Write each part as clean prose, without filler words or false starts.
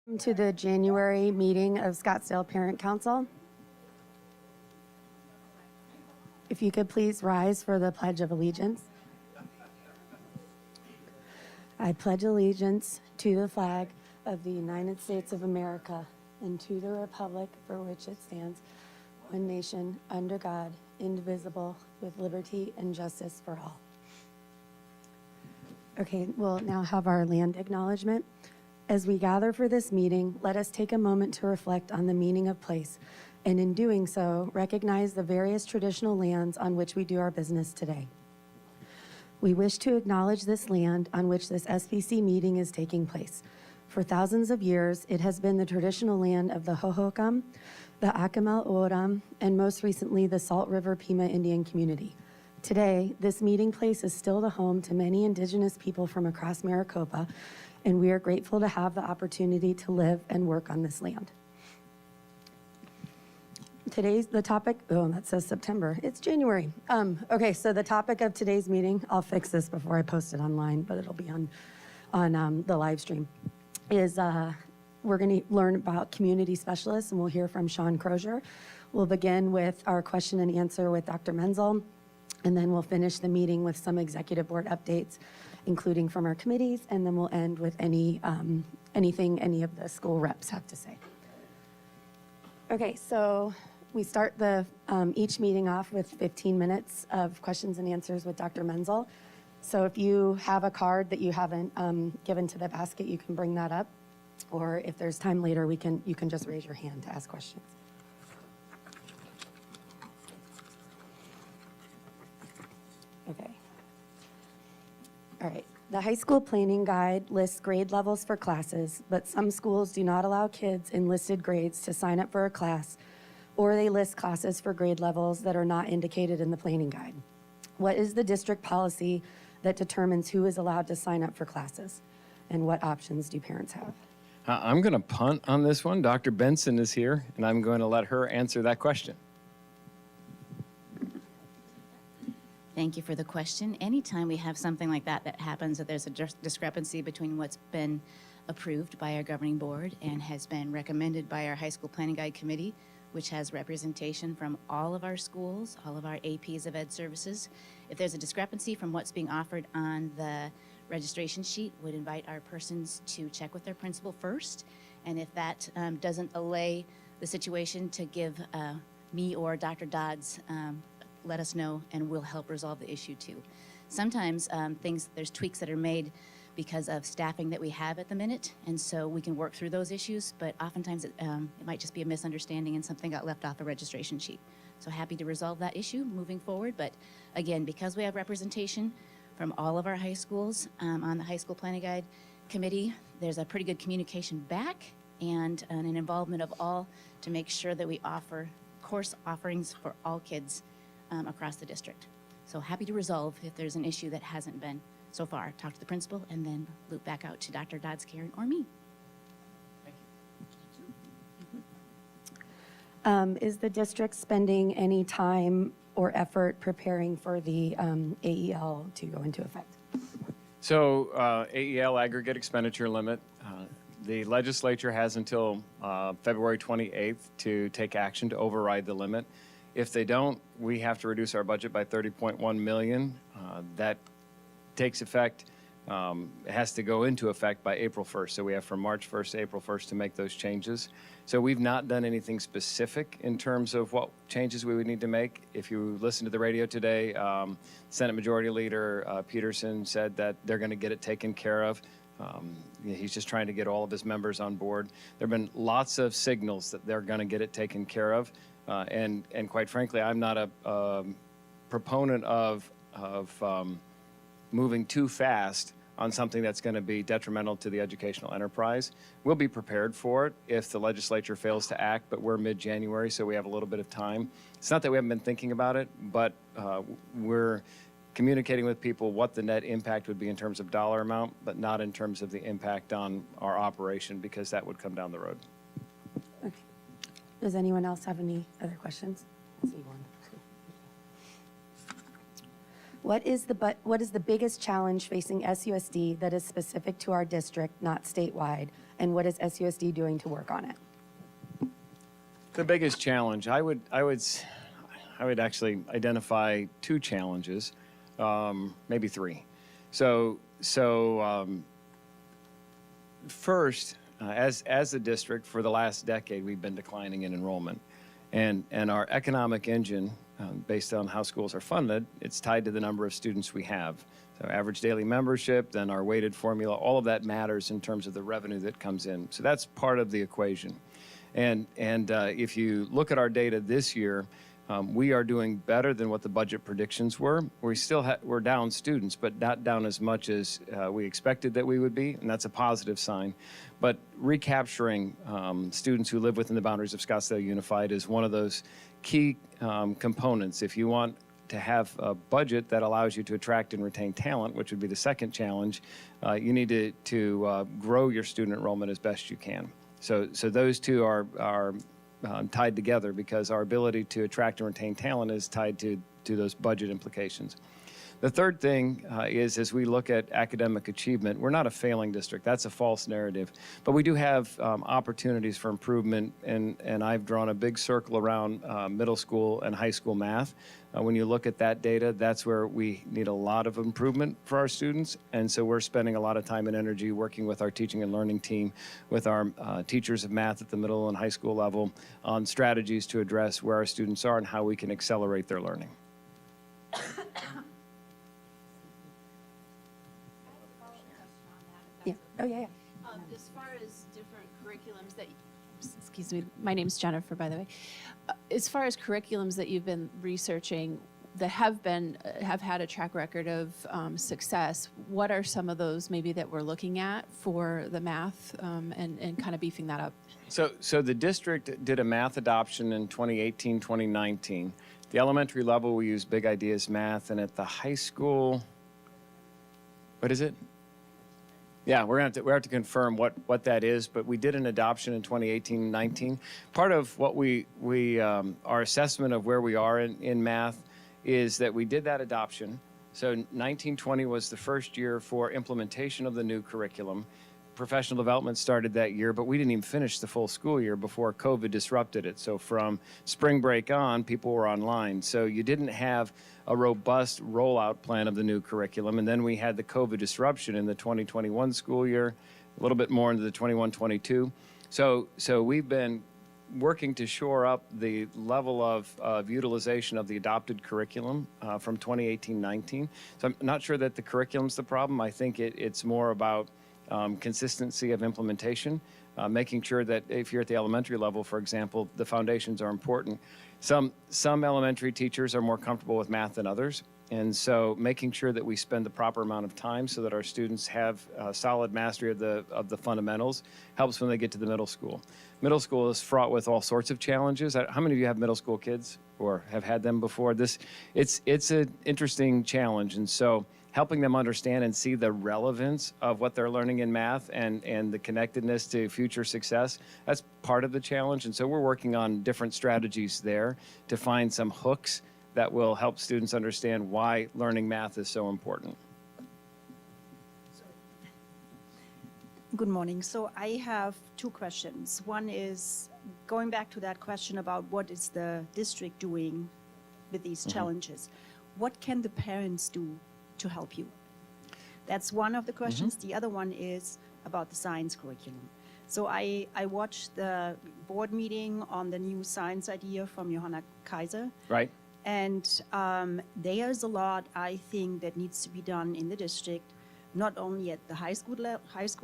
Welcome to the January meeting of Scottsdale Parent Council. If you could please rise for the Pledge of Allegiance. I pledge allegiance to the flag of the United States of America and to the republic for which it stands, one nation, under God, indivisible, with liberty and justice for all. Okay, we'll now have our land acknowledgement. As we gather for this meeting, let us take a moment to reflect on the meaning of place, and in doing so, recognize the various traditional lands on which we do our business today. We wish to acknowledge this land on which this SPC meeting is taking place. For thousands of years, it has been the traditional land of the Hohokam, the Akimel O'odham, and most recently, the Salt River Pima Indian community. Today, this meeting place is still the home to many indigenous people from across Maricopa, and we are grateful to have the opportunity to live and work on this land. Today's the topic, oh, that says September, it's January. Okay, so the topic of today's meeting, I'll fix this before I post it online, but it'll be on the live stream, is we're gonna learn about community specialists, and we'll hear from Sean Crozier. We'll begin with our question and answer with Dr. Menzel, and then we'll finish the meeting with some executive board updates, including from our committees, and then we'll end with anything any of the school reps have to say. Okay, so we start each meeting off with 15 minutes of questions and answers with Dr. Menzel. So if you have a card that you haven't given to the basket, you can bring that up, or if there's time later, you can just raise your hand to ask questions. Okay. All right. The high school planning guide lists grade levels for classes, but some schools do not allow kids in listed grades to sign up for a class, or they list classes for grade levels that are not indicated in the planning guide. What is the district policy that determines who is allowed to sign up for classes, and what options do parents have? I'm going to punt on this one. Dr. Benson is here, and I'm going to let her answer that question. Thank you for the question. Anytime we have something like that happens, that there's a discrepancy between what's been approved by our governing board and has been recommended by our high school planning guide committee, which has representation from all of our schools, all of our APs of ed services. If there's a discrepancy from what's being offered on the registration sheet, would invite our persons to check with their principal first. And if that doesn't allay the situation, to give me or Dr. Dodds let us know, and we'll help resolve the issue too. Sometimes there's tweaks that are made because of staffing that we have at the minute, and so we can work through those issues, but oftentimes it might just be a misunderstanding and something got left off the registration sheet. So happy to resolve that issue moving forward, but again, because we have representation from all of our high schools on the high school planning guide committee, there's a pretty good communication back and an involvement of all to make sure that we offer course offerings for all kids across the district. So happy to resolve if there's an issue that hasn't been so far. Talk to the principal and then loop back out to Dr. Dodds, Karen, or me. Thank you. Is the district spending any time or effort preparing for the AEL to go into effect? So AEL aggregate expenditure limit, the legislature has until February 28th to take action to override the limit. If they don't, we have to reduce our budget by $30.1 million. That takes effect, it has to go into effect by April 1st. So we have from March 1st to April 1st to make those changes. So we've not done anything specific in terms of what changes we would need to make. If you listen to the radio today, Senate Majority Leader Peterson said that they're going to get it taken care of. He's just trying to get all of his members on board. There have been lots of signals that they're going to get it taken care of. And quite frankly, I'm not a proponent of moving too fast on something that's going to be detrimental to the educational enterprise. We'll be prepared for it if the legislature fails to act, but we're mid-January, so we have a little bit of time. It's not that we haven't been thinking about it, but we're communicating with people what the net impact would be in terms of dollar amount, but not in terms of the impact on our operation, because that would come down the road. Okay. Does anyone else have any other questions? I see one. What is the biggest challenge facing SUSD that is specific to our district, not statewide? And what is SUSD doing to work on it? The biggest challenge, I would actually identify two challenges, maybe three. First, as a district, for the last decade, we've been declining in enrollment. And our economic engine, based on how schools are funded, it's tied to the number of students we have. So average daily membership, then our weighted formula, all of that matters in terms of the revenue that comes in. So that's part of the equation. And if you look at our data this year, we are doing better than what the budget predictions were. We're down students, but not down as much as we expected that we would be, and that's a positive sign. But recapturing students who live within the boundaries of Scottsdale Unified is one of those key components. If you want to have a budget that allows you to attract and retain talent, which would be the second challenge, you need to grow your student enrollment as best you can. So those two are tied together because our ability to attract and retain talent is tied to those budget implications. The third thing is, as we look at academic achievement, we're not a failing district. That's a false narrative. But we do have opportunities for improvement, and I've drawn a big circle around middle school and high school math. When you look at that data, that's where we need a lot of improvement for our students, and so we're spending a lot of time and energy working with our teaching and learning team, with our teachers of math at the middle and high school level on strategies to address where our students are and how we can accelerate their learning. Yeah. Oh, yeah. As far as different curriculums that, excuse me, my name's Jennifer, by the way. As far as curriculums that you've been researching that have had a track record of success, what are some of those maybe that we're looking at for the math and kind of beefing that up? So the district did a math adoption in 2018, 2019. The elementary level, we use Big Ideas Math, and at the high school, what is it? Yeah, we have to confirm what that is, but we did an adoption in 2018-19. Part of what our assessment of where we are in math is that we did that adoption. So 1920 was the first year for implementation of the new curriculum. Professional development started that year, but we didn't even finish the full school year before COVID disrupted it. So from spring break on, people were online. So you didn't have a robust rollout plan of the new curriculum. And then we had the COVID disruption in the 2021 school year, a little bit more into the 21-22. So we've been working to shore up the level of utilization of the adopted curriculum from 2018-19. So I'm not sure that the curriculum's the problem. I think it's more about consistency of implementation, making sure that if you're at the elementary level, for example, the foundations are important. Some elementary teachers are more comfortable with math than others, and so making sure that we spend the proper amount of time so that our students have solid mastery of the fundamentals helps when they get to the middle school. Middle school is fraught with all sorts of challenges. How many of you have middle school kids or have had them before? It's an interesting challenge, and so helping them understand and see the relevance of what they're learning in math and the connectedness to future success, that's part of the challenge. And so we're working on different strategies there to find some hooks that will help students understand why learning math is so important. Good morning. So I have two questions. One is going back to that question about what is the district doing with these challenges. What can the parents do to help you? That's one of the questions. The other one is about the science curriculum. So I watched the board meeting on the new science idea from Johanna Kaiser. Right. And there's a lot, I think, that needs to be done in the district, not only at the high school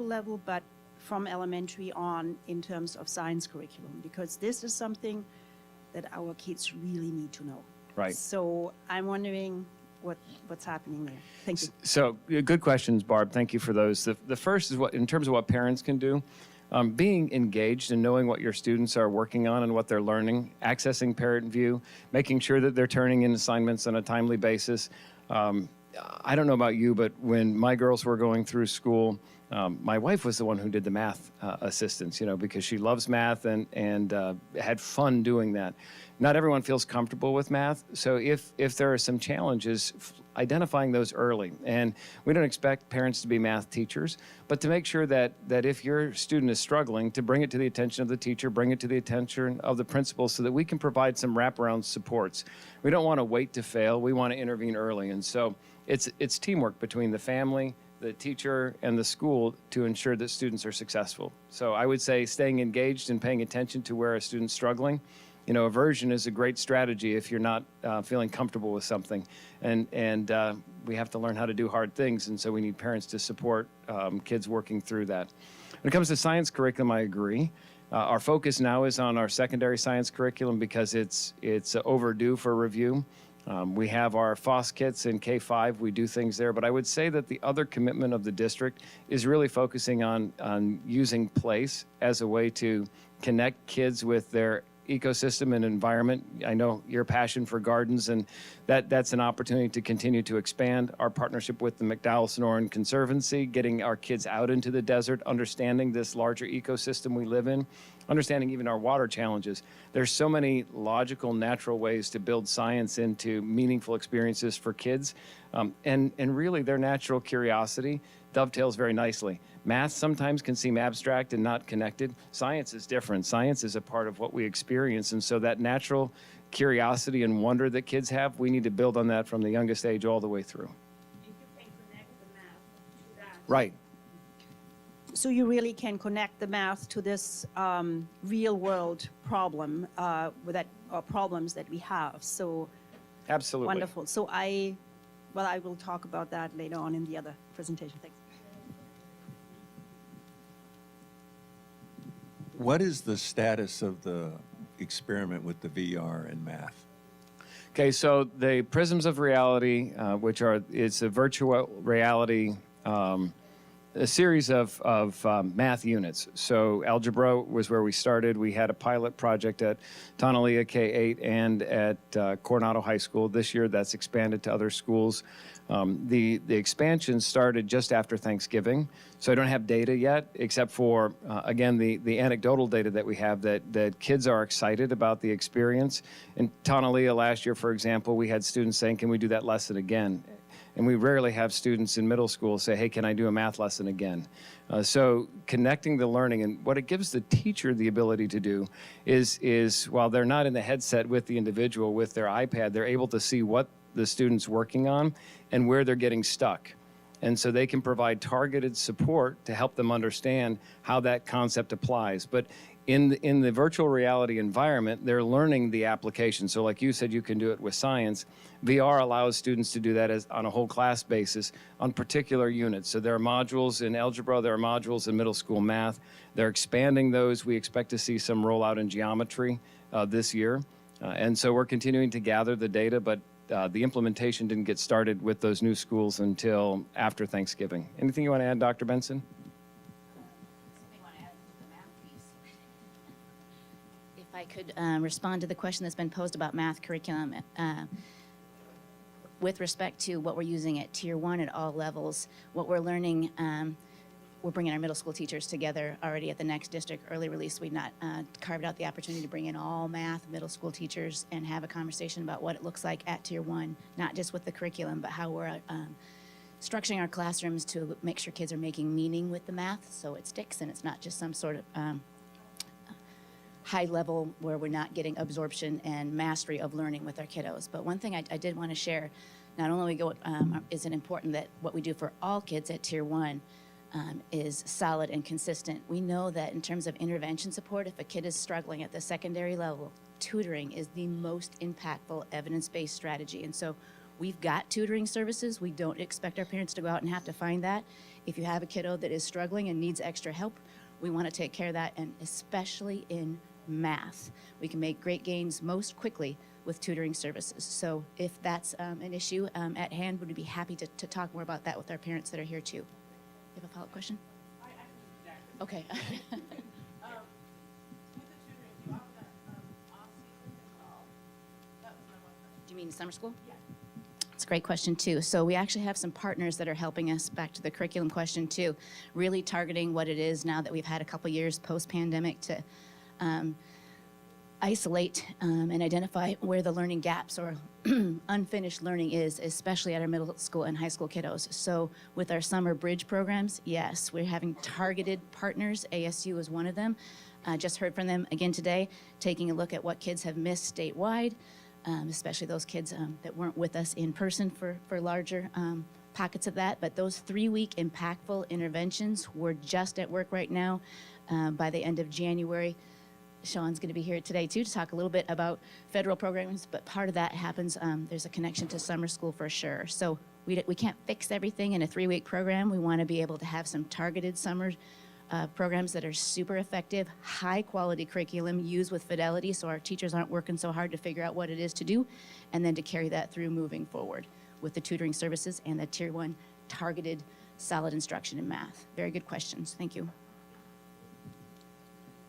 level, but from elementary on in terms of science curriculum, because this is something that our kids really need to know. Right. So I'm wondering what's happening there. Thank you. So good questions, Barb. Thank you for those. The first is in terms of what parents can do. Being engaged and knowing what your students are working on and what they're learning, accessing parent view, making sure that they're turning in assignments on a timely basis. I don't know about you, but when my girls were going through school, my wife was the one who did the math assistance, because she loves math and had fun doing that. Not everyone feels comfortable with math, so if there are some challenges, identifying those early. And we don't expect parents to be math teachers, but to make sure that if your student is struggling, to bring it to the attention of the teacher, bring it to the attention of the principal so that we can provide some wraparound supports. We don't want to wait to fail. We want to intervene early. And so it's teamwork between the family, the teacher, and the school to ensure that students are successful. So I would say staying engaged and paying attention to where a student's struggling. You know, aversion is a great strategy if you're not feeling comfortable with something. And we have to learn how to do hard things, and so we need parents to support kids working through that. When it comes to science curriculum, I agree. Our focus now is on our secondary science curriculum because it's overdue for review. We have our FOSS kits in K-5. We do things there. But I would say that the other commitment of the district is really focusing on using place as a way to connect kids with their ecosystem and environment. I know your passion for gardens, and that's an opportunity to continue to expand our partnership with the McDowell-Sonoran Conservancy, getting our kids out into the desert, understanding this larger ecosystem we live in, understanding even our water challenges. There's so many logical, natural ways to build science into meaningful experiences for kids, and really their natural curiosity dovetails very nicely. Math sometimes can seem abstract and not connected. Science is different. Science is a part of what we experience, and so that natural curiosity and wonder that kids have, we need to build on that from the youngest age all the way through. If you can connect the math to that. Right. So you really can connect the math to this real world problem problems that we have. So Absolutely. wonderful. So I will talk about that later on in the other presentation. Thanks. What is the status of the experiment with the VR and math? Okay, so the Prisms of Reality, it's a virtual reality, a series of math units. So algebra was where we started. We had a pilot project at Tonalea K-8 and at Coronado High School. This year, that's expanded to other schools. The expansion started just after Thanksgiving, so I don't have data yet, except for, again, the anecdotal data that we have that kids are excited about the experience. In Tonalea last year, for example, we had students saying, can we do that lesson again? And we rarely have students in middle school say, hey, can I do a math lesson again? So connecting the learning, and what it gives the teacher the ability to do is while they're not in the headset with the individual with their iPad, they're able to see what the student's working on and where they're getting stuck. And so they can provide targeted support to help them understand how that concept applies. But in the virtual reality environment, they're learning the application. So like you said, you can do it with science. VR allows students to do that on a whole class basis on particular units. So there are modules in algebra, there are modules in middle school math. They're expanding those. We expect to see some rollout in geometry this year. And so we're continuing to gather the data, but the implementation didn't get started with those new schools until after Thanksgiving. Anything you want to add, Dr. Benson? If I could respond to the question that's been posed about math curriculum, with respect to what we're using at Tier 1 at all levels, what we're learning, we're bringing our middle school teachers together already at the next district early release. We've not carved out the opportunity to bring in all math middle school teachers and have a conversation about what it looks like at Tier 1, not just with the curriculum, but how we're structuring our classrooms to make sure kids are making meaning with the math so it sticks and it's not just some sort of high level where we're not getting absorption and mastery of learning with our kiddos. But one thing I did want to share, not only is it important that what we do for all kids at Tier 1 is solid and consistent. We know that in terms of intervention support, if a kid is struggling at the secondary level, tutoring is the most impactful evidence-based strategy. And so we've got tutoring services. We don't expect our parents to go out and have to find that. If you have a kiddo that is struggling and needs extra help, we want to take care of that, and especially in math. We can make great gains most quickly with tutoring services. So if that's an issue at hand, we'd be happy to talk more about that with our parents that are here too. You have a follow-up question? Okay. Do you mean summer school? Yeah. It's a great question too. So we actually have some partners that are helping us, back to the curriculum question too, really targeting what it is now that we've had a couple years post-pandemic to isolate and identify where the learning gaps or unfinished learning is, especially at our middle school and high school kiddos. So with our summer bridge programs, yes, we're having targeted partners. ASU is one of them. Just heard from them again today, taking a look at what kids have missed statewide, especially those kids that weren't with us in person for larger pockets of that. But those 3-week impactful interventions, we're just at work right now. By the end of January, Sean's going to be here today too to talk a little bit about federal programs, but part of that happens, there's a connection to summer school for sure. So we can't fix everything in a 3-week program. We want to be able to have some targeted summer programs that are super effective, high quality curriculum used with fidelity so our teachers aren't working so hard to figure out what it is to do, and then to carry that through moving forward with the tutoring services and the Tier 1 targeted solid instruction in math. Very good questions. Thank you.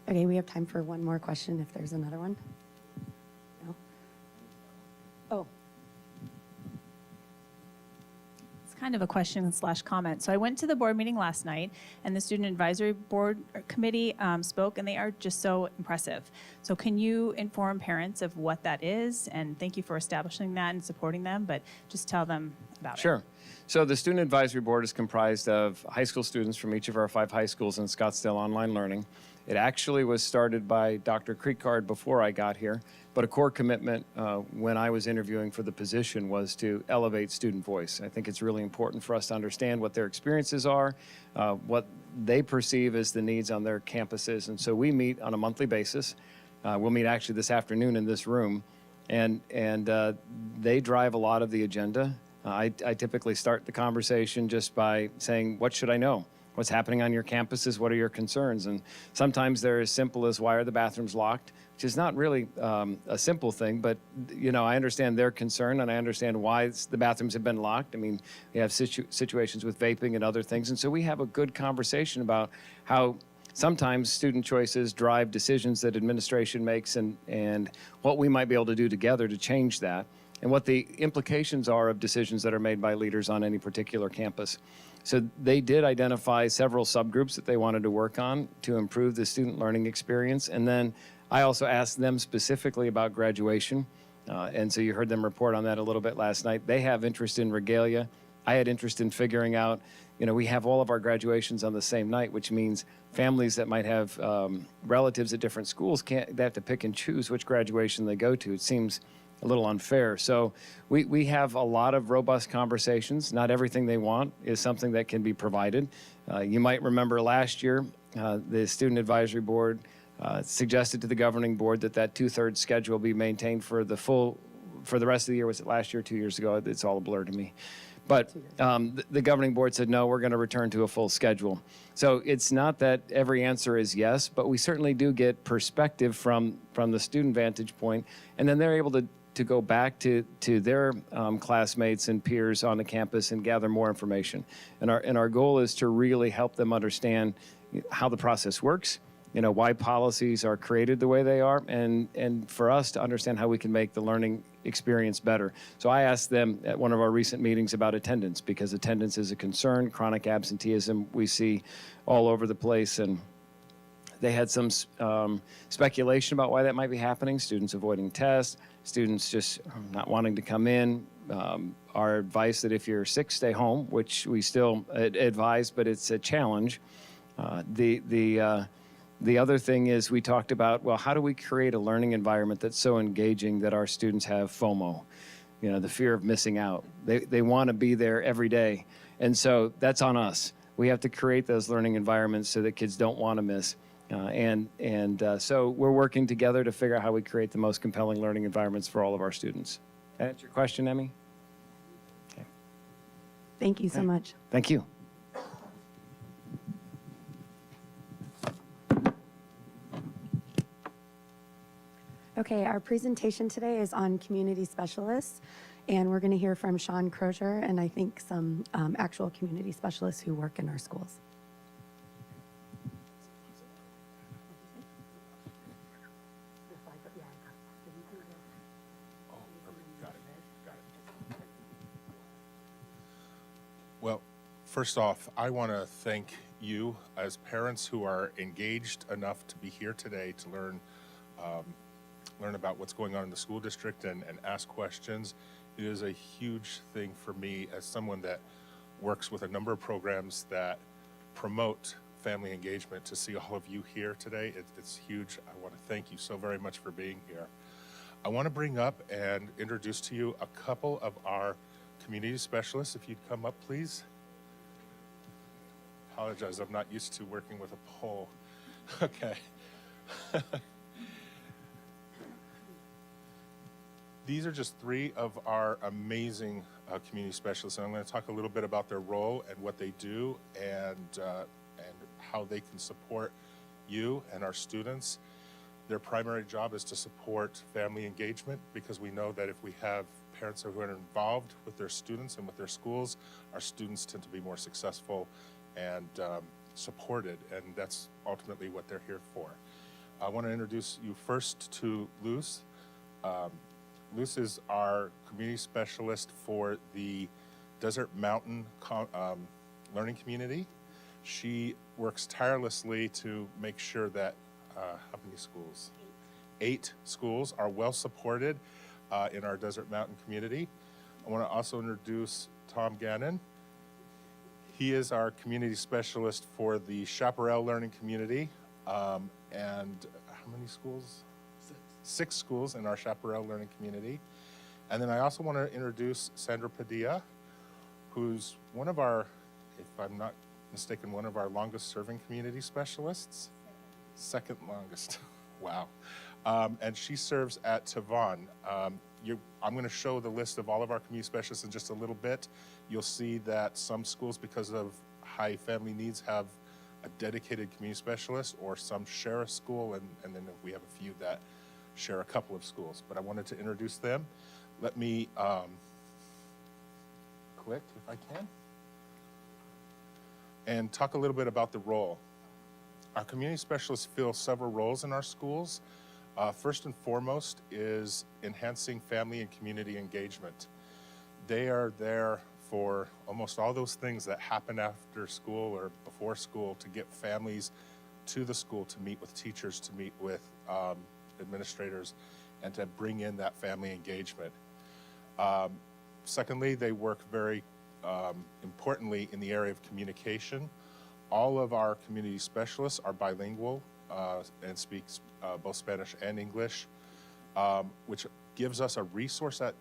Okay, we have time for one more question if there's another one. No? Oh, It's kind of a question / comment. So I went to the board meeting last night, and the Student Advisory Board Committee spoke, and they are just so impressive. So can you inform parents of what that is? And thank you for establishing that and supporting them, but just tell them about it. Sure. So the Student Advisory Board is comprised of high school students from each of our 5 high schools in Scottsdale Online Learning. It actually was started by Dr. Creekard before I got here, but a core commitment when I was interviewing for the position was to elevate student voice. I think it's really important for us to understand what their experiences are, what they perceive as the needs on their campuses. And so we meet on a monthly basis. We'll meet actually this afternoon in this room, and they drive a lot of the agenda. I typically start the conversation just by saying, what should I know? What's happening on your campuses? What are your concerns? And sometimes they're as simple as, why are the bathrooms locked? Which is not really a simple thing, but I understand their concern, and I understand why the bathrooms have been locked. I mean, we have situations with vaping and other things, and so we have a good conversation about how sometimes student choices drive decisions that administration makes, and what we might be able to do together to change that, and what the implications are of decisions that are made by leaders on any particular campus. So they did identify several subgroups that they wanted to work on to improve the student learning experience. And then I also asked them specifically about graduation. And so you heard them report on that a little bit last night. They have interest in regalia. I had interest in figuring out, we have all of our graduations on the same night, which means families that might have relatives at different schools they have to pick and choose which graduation they go to. It seems a little unfair. So we have a lot of robust conversations. Not everything they want is something that can be provided. You might remember last year, the Student Advisory Board suggested to the governing board that 2/3 schedule be maintained for the rest of the year. Was it last year, 2 years ago? It's all a blur to me. But the governing board said, no, we're going to return to a full schedule. So it's not that every answer is yes, but we certainly do get perspective from the student vantage point, and then they're able to go back to their classmates and peers on the campus and gather more information. And our goal is to really help them understand how the process works, why policies are created the way they are, and for us to understand how we can make the learning experience better. So I asked them at one of our recent meetings about attendance, because attendance is a concern. Chronic absenteeism we see all over the place, and they had some speculation about why that might be happening. Students avoiding tests, students just not wanting to come in. Our advice that if you're sick, stay home, which we still advise, but it's a challenge. The other thing is we talked about, well, how do we create a learning environment that's so engaging that our students have FOMO, the fear of missing out. They want to be there every day. And so that's on us. We have to create those learning environments so that kids don't want to miss. So we're working together to figure out how we create the most compelling learning environments for all of our students. That answer your question, Emmy? Okay. thank you so much. Thank you. Okay, our presentation today is on community specialists, and we're going to hear from Sean Crozier and I think some actual community specialists who work in our schools. Well, first off, I want to thank you as parents who are engaged enough to be here today to learn learn about what's going on in the school district and ask questions. It is a huge thing for me as someone that works with a number of programs that promote family engagement. To see all of you here today, it's huge. I want to thank you so very much for being here. I want to bring up and introduce to you a couple of our community specialists. If you'd come up, please. Apologize, I'm not used to working with a poll. Okay. These are just three of our amazing community specialists, and I'm going to talk a little bit about their role and what they do, and how they can support you and our students. Their primary job is to support family engagement, because we know that if we have parents who are involved with their students and with their schools, our students tend to be more successful and supported, and that's ultimately what they're here for. I want to introduce you first to Luz. Luz is our community specialist for the Desert Mountain Learning Community. She works tirelessly to make sure that, how many schools? 8 schools are well supported in our Desert Mountain community. I want to also introduce Tom Gannon. He is our community specialist for the Chaparral Learning Community. And how many schools? 6 schools in our Chaparral Learning Community. And then I also want to introduce Sandra Padilla, who's one of our, if I'm not mistaken, one of our longest serving community specialists. Second longest. Wow. And she serves at Tavon. I'm going to show the list of all of our community specialists in just a little bit. You'll see that some schools, because of high family needs, have a dedicated community specialist, or some share a school, and then we have a few that share a couple of schools. But I wanted to introduce them. Let me click, if I can, and talk a little bit about the role. Our community specialists fill several roles in our schools. First and foremost is enhancing family and community engagement. They are there for almost all those things that happen after school or before school, to get families to the school, to meet with teachers, to meet with administrators, and to bring in that family engagement. Secondly, they work very importantly in the area of communication. All of our community specialists are bilingual and speak both Spanish and English, which gives us a resource at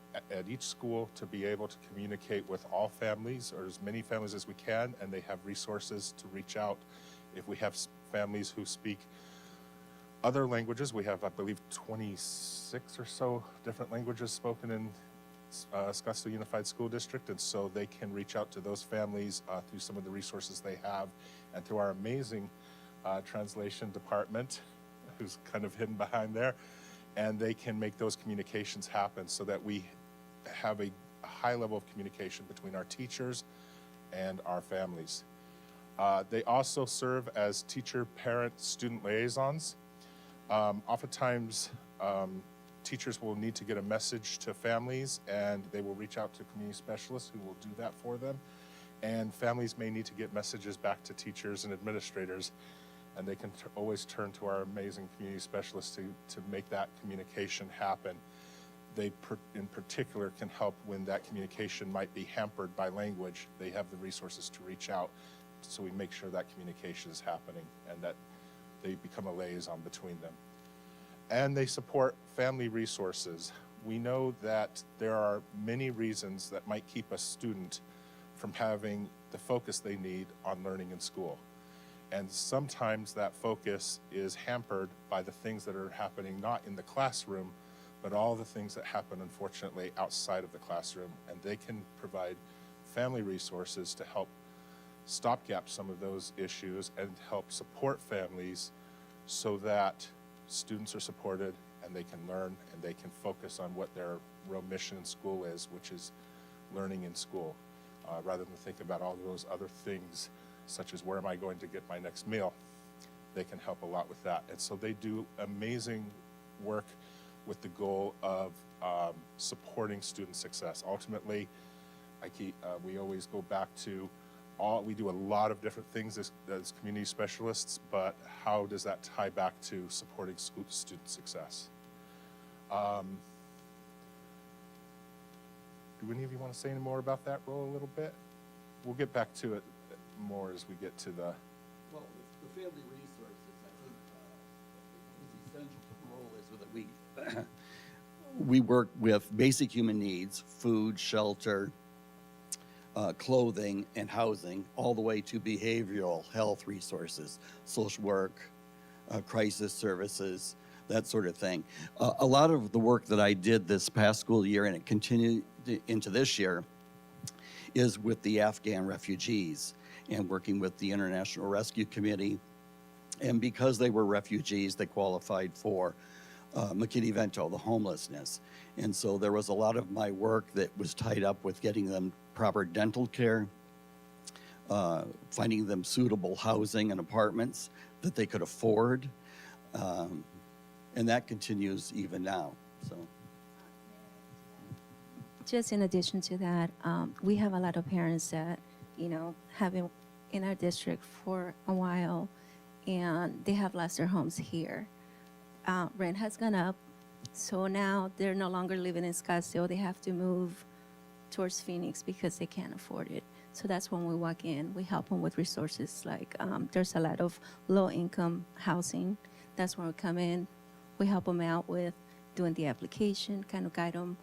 each school to be able to communicate with all families, or as many families as we can, and they have resources to reach out. If we have families who speak other languages, we have, I believe, 26 or so different languages spoken in Scottsdale Unified School District, and so they can reach out to those families through some of the resources they have, and through our amazing translation department, who's kind of hidden behind there, and they can make those communications happen so that we have a high level of communication between our teachers and our families. They also serve as teacher, parent, student liaisons. Oftentimes, teachers will need to get a message to families, and they will reach out to community specialists who will do that for them. And families may need to get messages back to teachers and administrators, and they can always turn to our amazing community specialists to make that communication happen. They, in particular, can help when that communication might be hampered by language. They have the resources to reach out, so we make sure that communication is happening and that they become a liaison between them. And they support family resources. We know that there are many reasons that might keep a student from having the focus they need on learning in school. And sometimes that focus is hampered by the things that are happening not in the classroom, but all the things that happen, unfortunately, outside of the classroom. And they can provide family resources to help stopgap some of those issues and help support families so that students are supported and they can learn and they can focus on what their real mission in school is, which is learning in school, rather than think about all those other things, such as where am I going to get my next meal. They can help a lot with that. And so they do amazing work with the goal of supporting student success. Ultimately, we always go back to we do a lot of different things as community specialists, but how does that tie back to supporting student success? Do any of you want to say any more about that role a little bit? We'll get back to it more as we get to the. Well, the family resources, I think, the essential role is that we work with basic human needs, food, shelter, clothing, and housing, all the way to behavioral health resources, social work, crisis services, that sort of thing. A lot of the work that I did this past school year, and it continued into this year, is with the Afghan refugees and working with the International Rescue Committee. And because they were refugees, they qualified for McKinney-Vento, the homelessness. And so there was a lot of my work that was tied up with getting them proper dental care, finding them suitable housing and apartments that they could afford. And that continues even now, so. Just in addition to that, we have a lot of parents that, have been in our district for a while, and they have lost their homes here. Rent has gone up, so now they're no longer living in Scottsdale. They have to move towards Phoenix because they can't afford it. So that's when we walk in. We help them with resources like there's a lot of low-income housing. That's when we come in. We help them out with doing the application, kind of guide them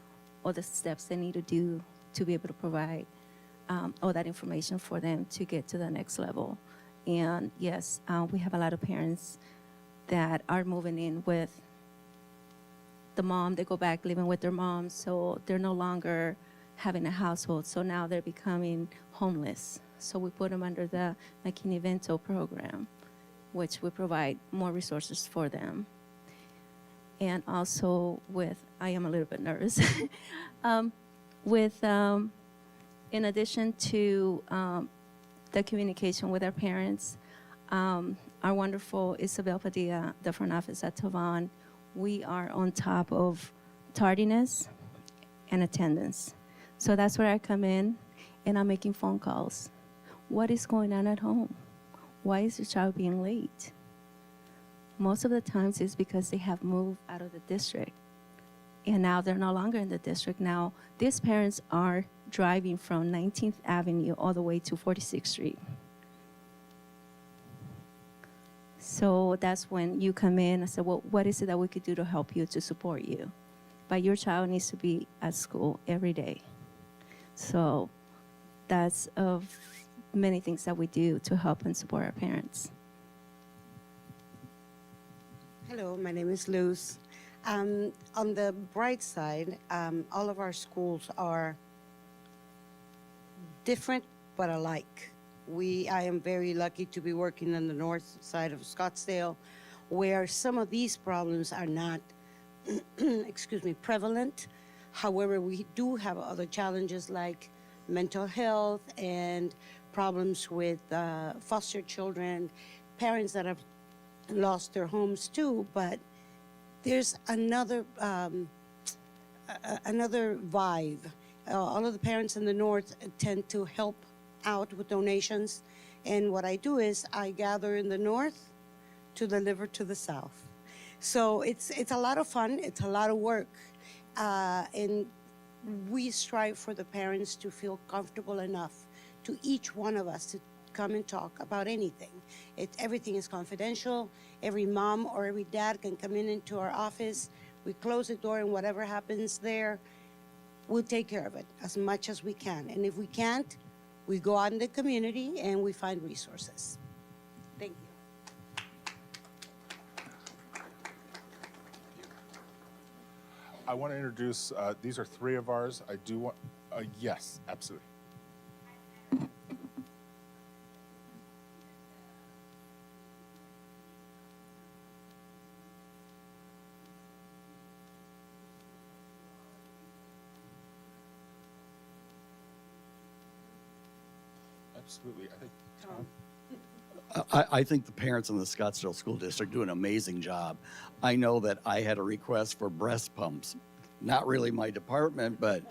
all the steps they need to do to be able to provide all that information for them to get to the next level. And yes, we have a lot of parents that are moving in with the mom. They go back living with their mom, so they're no longer having a household. So now they're becoming homeless. So we put them under the McKinney-Vento program, which we provide more resources for them. And also I am a little bit nervous, in addition to the communication with our parents, our wonderful Isabel Padilla, the front office at Tavan, we are on top of tardiness and attendance. So that's where I come in, and I'm making phone calls. What is going on at home? Why is your child being late? Most of the times it's because they have moved out of the district, and now they're no longer in the district. Now, these parents are driving from 19th Avenue all the way to 46th Street. So that's when you come in and say, well, what is it that we could do to help you, to support you? But your child needs to be at school every day. So that's of many things that we do to help and support our parents. Hello, my name is Luz. On the bright side, all of our schools are different but alike. I am very lucky to be working on the north side of Scottsdale, where some of these problems are not, prevalent. However, we do have other challenges like mental health and problems with foster children, parents that have lost their homes too, but there's another vibe. All of the parents in the north tend to help out with donations, and what I do is I gather in the north to deliver to the south. So it's a lot of fun, it's a lot of work, and we strive for the parents to feel comfortable enough to each one of us to come and talk about anything. Everything is confidential. Every mom or every dad can come into our office. We close the door, and whatever happens there, we'll take care of it as much as we can. And if we can't, we go out in the community and we find resources. Thank you. I want to introduce, these are three of ours. I do want, yes, absolutely. Absolutely. I think Tom. I think the parents in the Scottsdale School District do an amazing job. I know that I had a request for breast pumps. Not really my department, but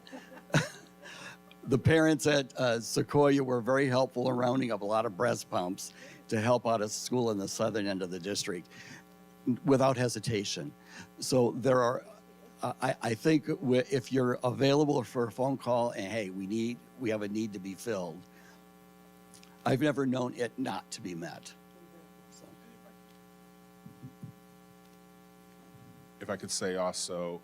the parents at Sequoia were very helpful in rounding up a lot of breast pumps to help out a school in the southern end of the district without hesitation. So there are I think if you're available for a phone call and, hey, we have a need to be filled, I've never known it not to be met. So. If I could say also,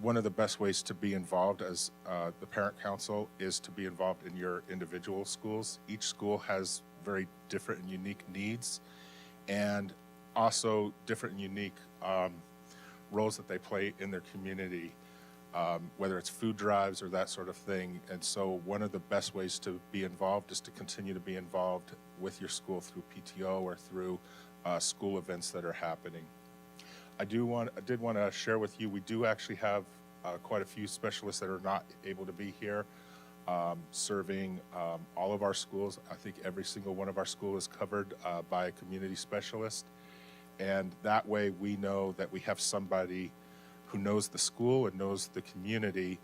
one of the best ways to be involved as the parent council is to be involved in your individual schools. Each school has very different and unique needs, and also different and unique roles that they play in their community, whether it's food drives or that sort of thing. And so one of the best ways to be involved is to continue to be involved with your school through PTO or through school events that are happening. I did want to share with you, we do actually have quite a few specialists that are not able to be here serving all of our schools. I think every single one of our schools is covered by a community specialist. And that way we know that we have somebody who knows the school and knows the community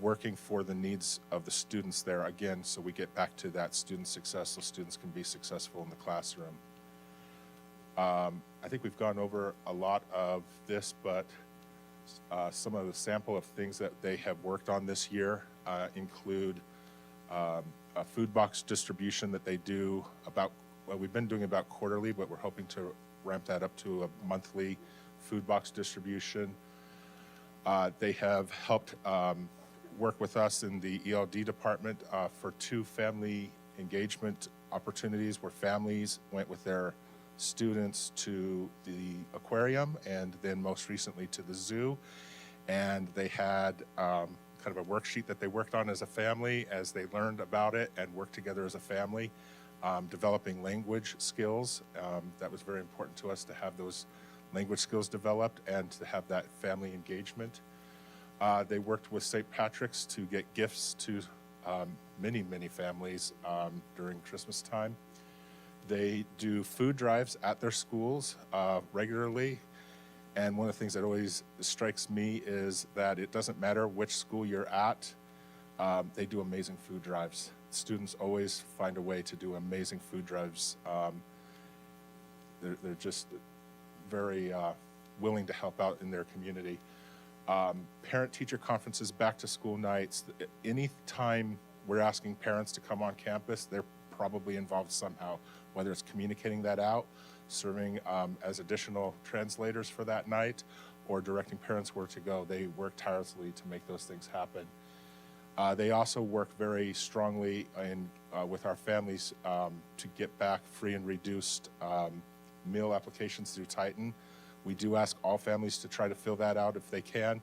working for the needs of the students there, again, so we get back to that student success so students can be successful in the classroom. I think we've gone over a lot of this, but some of the sample of things that they have worked on this year include a food box distribution that they do we've been doing about quarterly, but we're hoping to ramp that up to a monthly food box distribution. They have helped work with us in the ELD department for 2 family engagement opportunities where families went with their students to the aquarium and then most recently to the zoo. And they had kind of a worksheet that they worked on as a family as they learned about it and worked together as a family, developing language skills. That was very important to us to have those language skills developed and to have that family engagement. They worked with St. Patrick's to get gifts to many, many families during Christmas time. They do food drives at their schools regularly. And one of the things that always strikes me is that it doesn't matter which school you're at, they do amazing food drives. Students always find a way to do amazing food drives. They're just very willing to help out in their community. Parent-teacher conferences, back-to-school nights. Anytime we're asking parents to come on campus, they're probably involved somehow, whether it's communicating that out, serving as additional translators for that night, or directing parents where to go. They work tirelessly to make those things happen. They also work very strongly with our families to get back free and reduced meal applications through Titan. We do ask all families to try to fill that out if they can.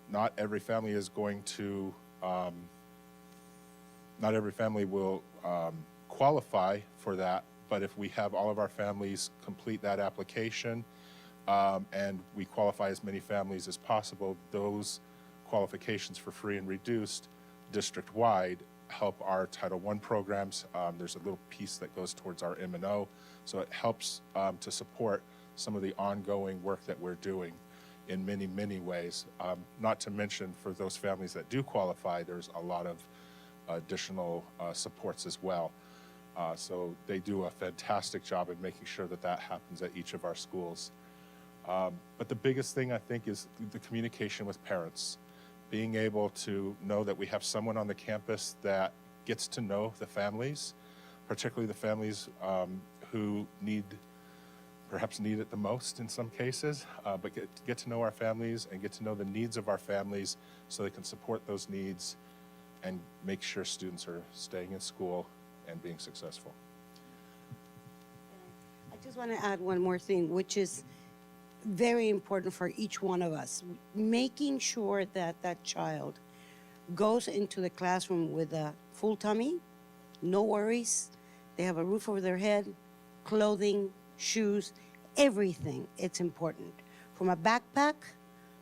Not every family is going to, not every family will qualify for that, but if we have all of our families complete that application and we qualify as many families as possible, those qualifications for free and reduced district-wide help our Title I programs. There's a little piece that goes towards our M&O, so it helps to support some of the ongoing work that we're doing in many, many ways. Not to mention for those families that do qualify, there's a lot of additional supports as well. So they do a fantastic job in making sure that that happens at each of our schools. But the biggest thing I think is the communication with parents. Being able to know that we have someone on the campus that gets to know the families, particularly the families who perhaps need it the most in some cases, but get to know our families and get to know the needs of our families so they can support those needs and make sure students are staying in school and being successful. I just want to add one more thing, which is very important for each one of us. Making sure that that child goes into the classroom with a full tummy, no worries, they have a roof over their head, clothing, shoes, everything. It's important. From a backpack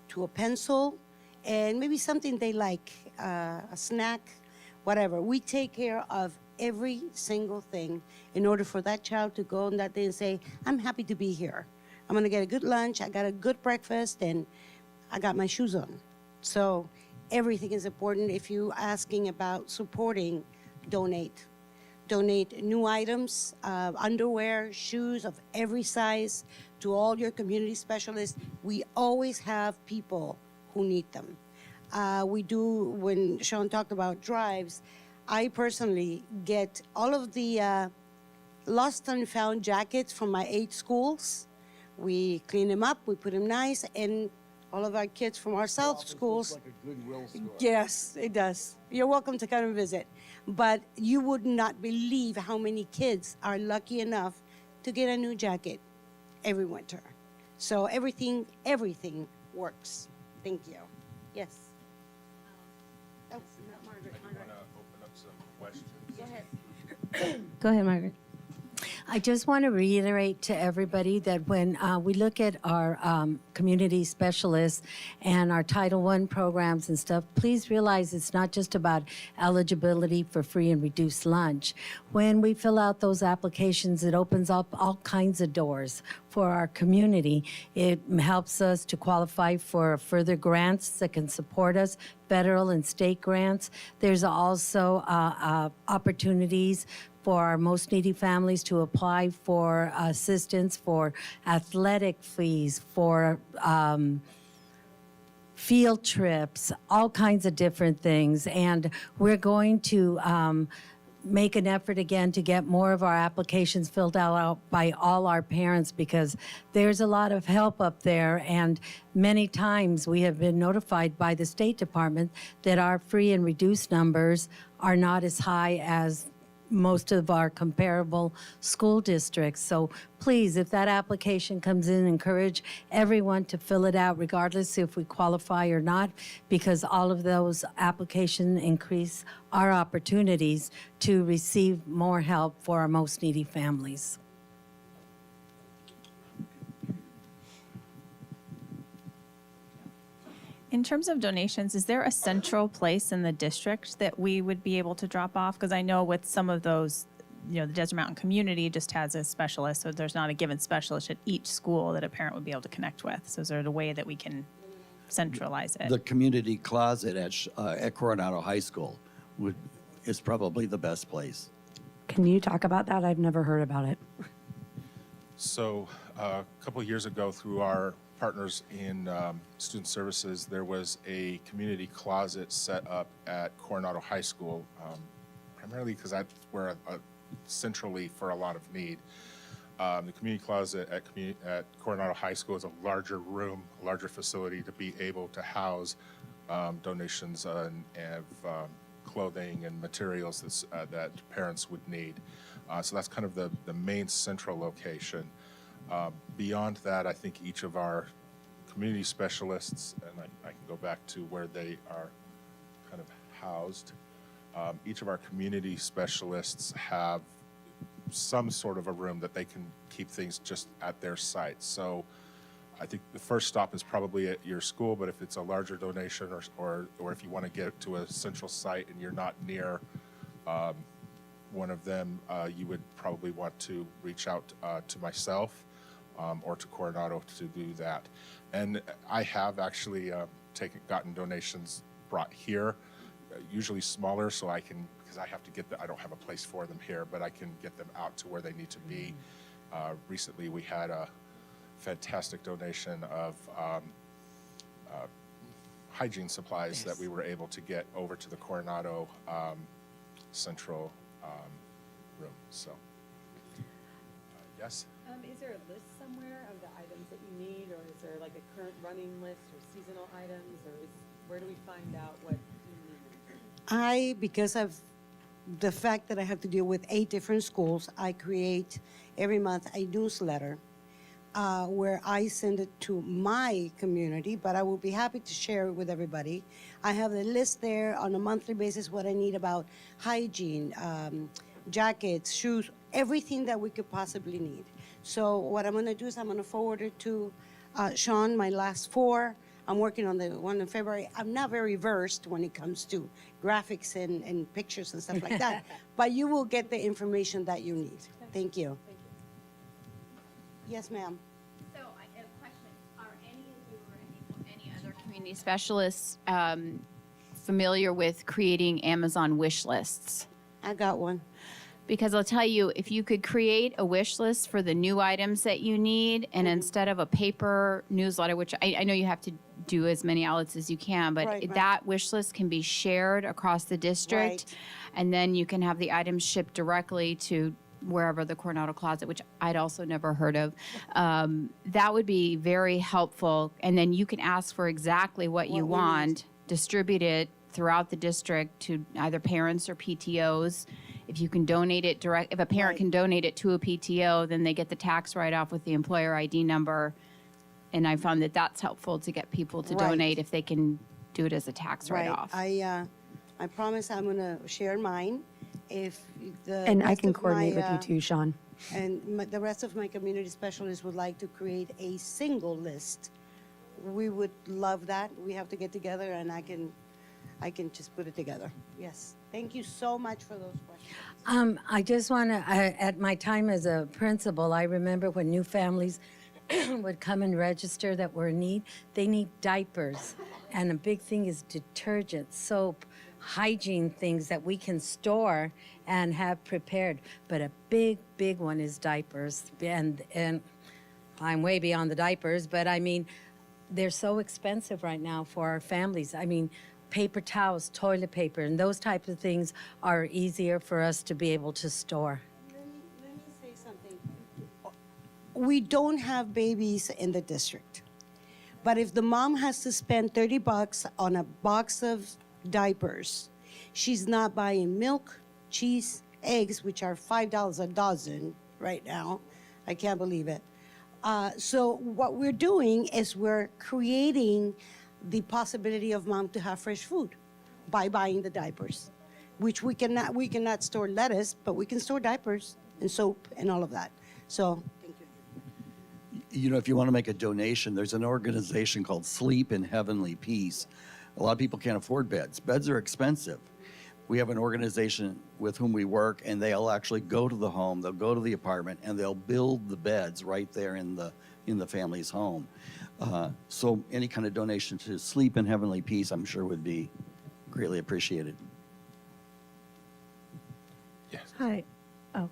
to a pencil and maybe something they like, a snack, whatever. We take care of every single thing in order for that child to go on that day and say, I'm happy to be here. I'm going to get a good lunch, I got a good breakfast, and I got my shoes on. So everything is important. If you're asking about supporting, donate. donate new items, underwear, shoes of every size to all your community specialists. We always have people who need them. We do, when Sean talked about drives, I personally get all of the lost and found jackets from my 8 schools. We clean them up, we put them nice, and all of our kids from our South schools. Like a Goodwill store. Yes, it does. You're welcome to come and visit. But you would not believe how many kids are lucky enough to get a new jacket every winter. So everything works. Thank you. Yes. Oh, not Margaret. I want to open up some questions. Go ahead, Margaret. I just want to reiterate to everybody that when we look at our community specialists and our Title I programs and stuff, please realize it's not just about eligibility for free and reduced lunch. When we fill out those applications, it opens up all kinds of doors for our community. It helps us to qualify for further grants that can support us, federal and state grants. There's also opportunities for our most needy families to apply for assistance for athletic fees, for field trips, all kinds of different things. And we're going to make an effort again to get more of our applications filled out by all our parents, because there's a lot of help up there. And many times we have been notified by the State Department that our free and reduced numbers are not as high as most of our comparable school districts. So please, if that application comes in, encourage everyone to fill it out regardless if we qualify or not, because all of those applications increase our opportunities to receive more help for our most needy families. In terms of donations, is there a central place in the district that we would be able to drop off? Because I know with some of those, the Desert Mountain community just has a specialist, so there's not a given specialist at each school that a parent would be able to connect with. So is there a way that we can centralize it? The community closet at Coronado High School is probably the best place. Can you talk about that? I've never heard about it. So a couple of years ago, through our partners in student services, there was a community closet set up at Coronado High School, primarily because that's where centrally for a lot of need. The community closet at Coronado High School is a larger room, a larger facility to be able to house donations and clothing and materials that parents would need. So that's kind of the main central location. Beyond that, I think each of our community specialists, and I can go back to where they are kind of housed, each of our community specialists have some sort of a room that they can keep things just at their site. So I think the first stop is probably at your school, but if it's a larger donation or if you want to get to a central site and you're not near one of them, you would probably want to reach out to myself or to Coronado to do that. And I have actually gotten donations brought here, usually smaller, so I can, because I have to get I don't have a place for them here, but I can get them out to where they need to be. Recently we had a fantastic donation of hygiene supplies that we were able to get over to the Coronado Central room. So, yes? Is there a list somewhere of the items that you need, or is there like a current running list or seasonal items, or where do we find out what you need? Because of the fact that I have to deal with 8 different schools, I create every month a newsletter where I send it to my community, but I will be happy to share it with everybody. I have the list there on a monthly basis, what I need about hygiene, jackets, shoes, everything that we could possibly need. So what I'm going to do is I'm going to forward it to Sean, my last 4. I'm working on the one in February. I'm not very versed when it comes to graphics and pictures and stuff like that, but you will get the information that you need. Thank you. Yes, ma'am. So I have a question. Are any of you or any other community specialists familiar with creating Amazon wish lists? I got one. Because I'll tell you, if you could create a wish list for the new items that you need, and instead of a paper newsletter, which I know you have to do as many outlets as you can, but Right, right. that wish list can be shared across the district. Right. And then you can have the items shipped directly to wherever the Coronado Closet, which I'd also never heard of. That would be very helpful. And then you can ask for exactly what you What we need. want, distribute it throughout the district to either parents or PTOs. If you can donate it direct, if a parent Right. can donate it to a PTO, then they get the tax write-off with the employer ID number. And I found that that's helpful to get people to Right. donate if they can do it as a tax Right. write-off. I promise I'm gonna share mine. If the And I rest can of my, coordinate with you too, Sean. And the rest of my community specialists would like to create a single list, we would love that. We have to get together and I can just put it together. Yes. Thank you so much for those questions. I just want to, at my time as a principal, I remember when new families would come and register that were in need, they need diapers. And a big thing is detergent, soap, hygiene things that we can store and have prepared. But a big, big one is diapers. And I'm way beyond the diapers, but I mean, they're so expensive right now for our families. I mean, paper towels, toilet paper, and those types of things are easier for us to be able to store. Let me say something. We don't have babies in the district. But if the mom has to spend $30 on a box of diapers, she's not buying milk, cheese, eggs, which are $5 a dozen right now. I can't believe it. So what we're doing is we're creating the possibility of mom to have fresh food by buying the diapers, which we cannot store lettuce, but we can store diapers and soap and all of that. So, thank you. You know, if you want to make a donation, there's an organization called Sleep in Heavenly Peace. A lot of people can't afford beds. Beds are expensive. We have an organization with whom we work, and they'll actually go to the home, they'll go to the apartment, and they'll build the beds right there in the family's home. So any kind of donation to Sleep in Heavenly Peace, I'm sure would be greatly appreciated. Yes. Hi. Oh.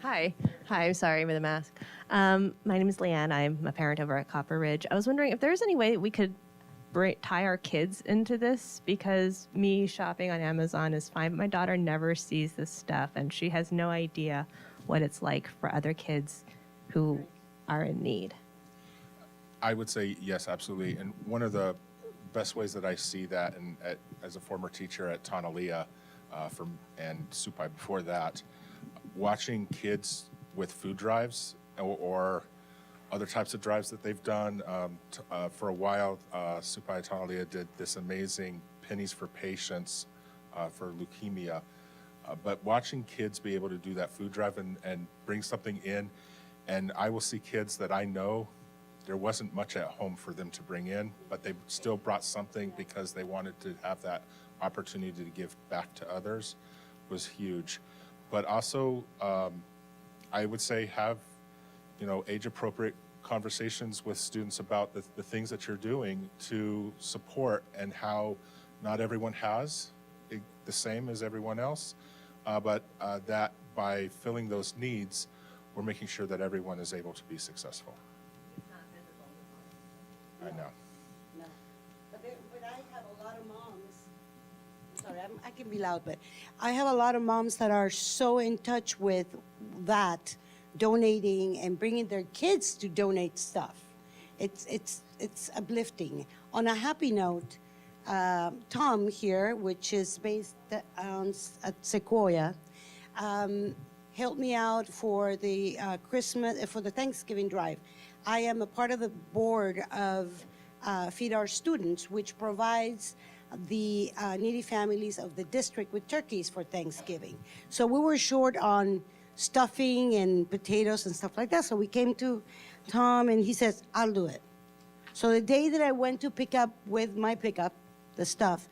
Hi. Hi, I'm sorry, I'm in a mask. My name is Leanne. I'm a parent over at Copper Ridge. I was wondering if there's any way that we could tie our kids into this, because me shopping on Amazon is fine. My daughter never sees this stuff, and she has no idea what it's like for other kids who are in need. I would say yes, absolutely. And one of the best ways that I see that, and as a former teacher at Tonalea and Supai before that, watching kids with food drives or other types of drives that they've done. For a while, Supai Tonalea did this amazing Pennies for Patients for leukemia. But watching kids be able to do that food drive and bring something in, and I will see kids that I know there wasn't much at home for them to bring in, but they still brought something because they wanted to have that opportunity to give back to others, was huge. But also, I would say have, age-appropriate conversations with students about the things that you're doing to support, and how not everyone has the same as everyone else, but that by filling those needs, we're making sure that everyone is able to be successful. I know. No. But I have a lot of moms. Sorry, I can be loud, but I have a lot of moms that are so in touch with that, donating and bringing their kids to donate stuff. It's uplifting. On a happy note, Tom here, which is based at Sequoia, helped me out for the for the Thanksgiving drive. I am a part of the board of Feed Our Students, which provides the needy families of the district with turkeys for Thanksgiving. So we were short on stuffing and potatoes and stuff like that. So we came to Tom and he says, I'll do it. So the day that I went to pick up with my pickup, the stuff,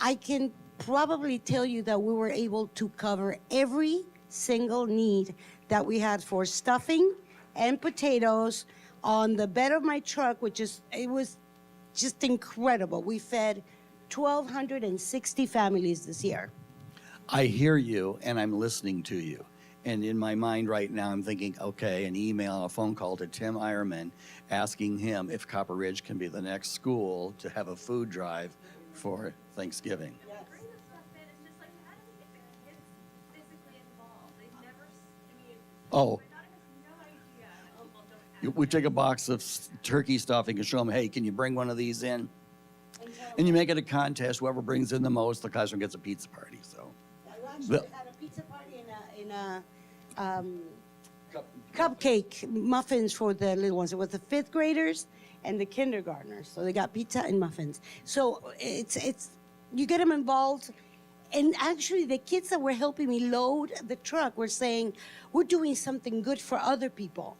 I can probably tell you that we were able to cover every single need that we had for stuffing and potatoes on the bed of my truck, it was just incredible. We fed 1,260 families this year. I hear you and I'm listening to you. And in my mind right now, I'm thinking, okay, an email and a phone call to Tim Ironman asking him if Copper Ridge can be the next school to have a food drive for Thanksgiving. Oh. We take a box of turkey stuffing and show them, hey, can you bring one of these in? And you make it a contest. Whoever brings in the most, the classroom gets a pizza party. So, I actually had a pizza party in a cupcake muffins for the little ones. It was the fifth graders and the kindergartners. So they got pizza and muffins. So it's you get them involved. And actually, the kids that were helping me load the truck were saying, we're doing something good for other people.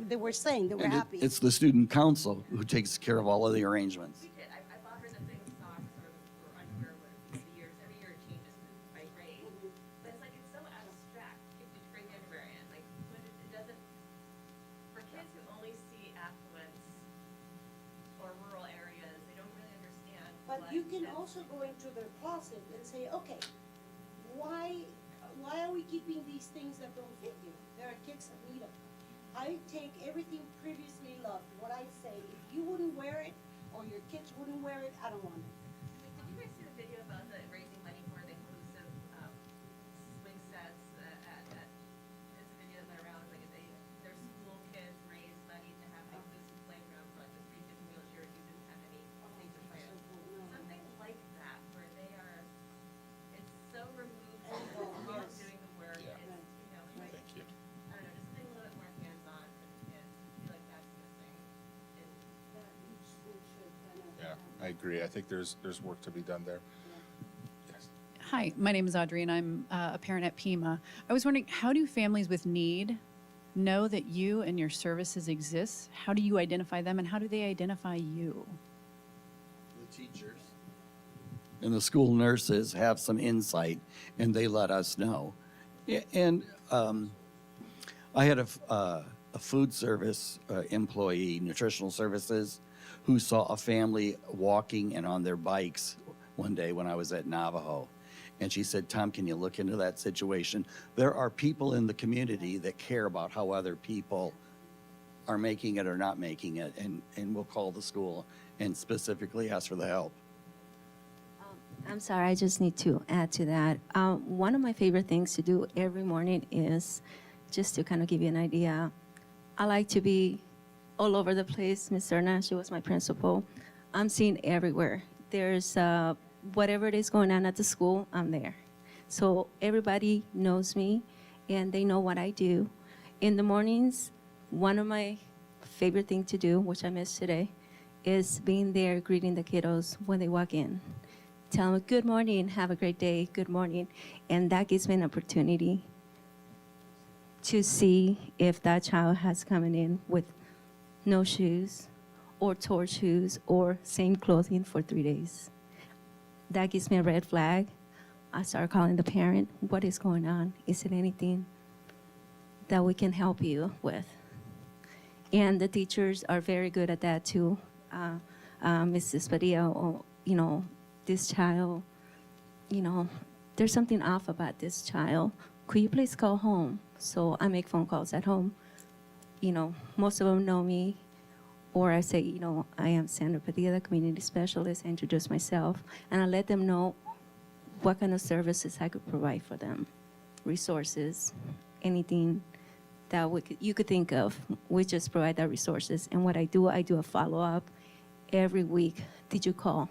They were saying they were and happy. it's the student council who takes care of all of the arrangements. I bought her the thing of socks or underwear over the years. Every year it changes by grade. But it's like it's so abstract. Which grade underwear in? Like it doesn't. For kids who only see affluence or rural areas, they don't really understand. But you can also go into their closet and say, okay, why are we keeping these things that don't fit you? There are kids that need them. I take everything previously loved. What I say, if you wouldn't wear it or your kids wouldn't wear it, I don't want it. Did you guys see the video about the raising money for the inclusive swing sets? It's a video that around like their school kids raise money to have an inclusive playground for like the 350 wheelchairs who didn't have anything to play with. Something like that where they are. It's so removed from doing the work. Yeah. It's like, Thank you. I don't know, just something a little bit more hands-on for the kids. I feel like that's missing. Yeah, I agree. I think there's work to be done there. Yes. Hi, my name is Audrey, and I'm a parent at Pima. I was wondering, how do families with need know that you and your services exist? How do you identify them, and how do they identify you? The teachers and the school nurses have some insight, and they let us know. And I had a food service employee, nutritional services, who saw a family walking and on their bikes one day when I was at Navajo. And she said, Tom, can you look into that situation? There are people in the community that care about how other people are making it or not making it, and we'll call the school and specifically ask for the help. I'm sorry, I just need to add to that. One of my favorite things to do every morning is, just to kind of give you an idea, I like to be all over the place. Ms. Serna, she was my principal. I'm seen everywhere. There's whatever it is going on at the school, I'm there. So everybody knows me, and they know what I do. In the mornings, one of my favorite things to do, which I missed today, is being there greeting the kiddos when they walk in. Tell them, good morning, have a great day, good morning. And that gives me an opportunity to see if that child has coming in with no shoes or torn shoes or same clothing for 3 days. That gives me a red flag. I start calling the parent, what is going on? Is it anything that we can help you with? And the teachers are very good at that too. Mrs. Padilla, this child, there's something off about this child. Could you please call home? So I make phone calls at home. Most of them know me. Or I say, I am Sandra Padilla, community specialist. I introduce myself, and I let them know what kind of services I could provide for them. Resources, anything that you could think of. We just provide that resources. And what I do a follow-up every week. Did you call?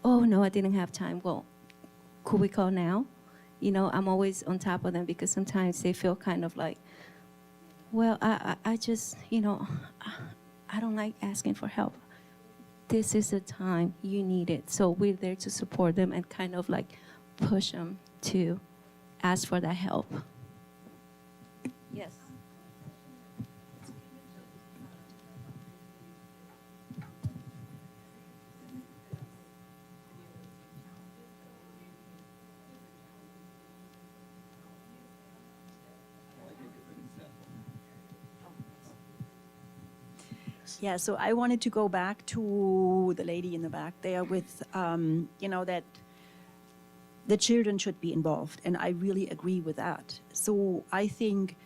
Oh, no, I didn't have time. Well, could we call now? I'm always on top of them because sometimes they feel kind of like, well, I just, I don't like asking for help. This is the time you need it. So we're there to support them and kind of like push them to ask for that help. Yes. Yeah, so I wanted to go back to the lady in the back there with, that the children should be involved, and I really agree with that. So I think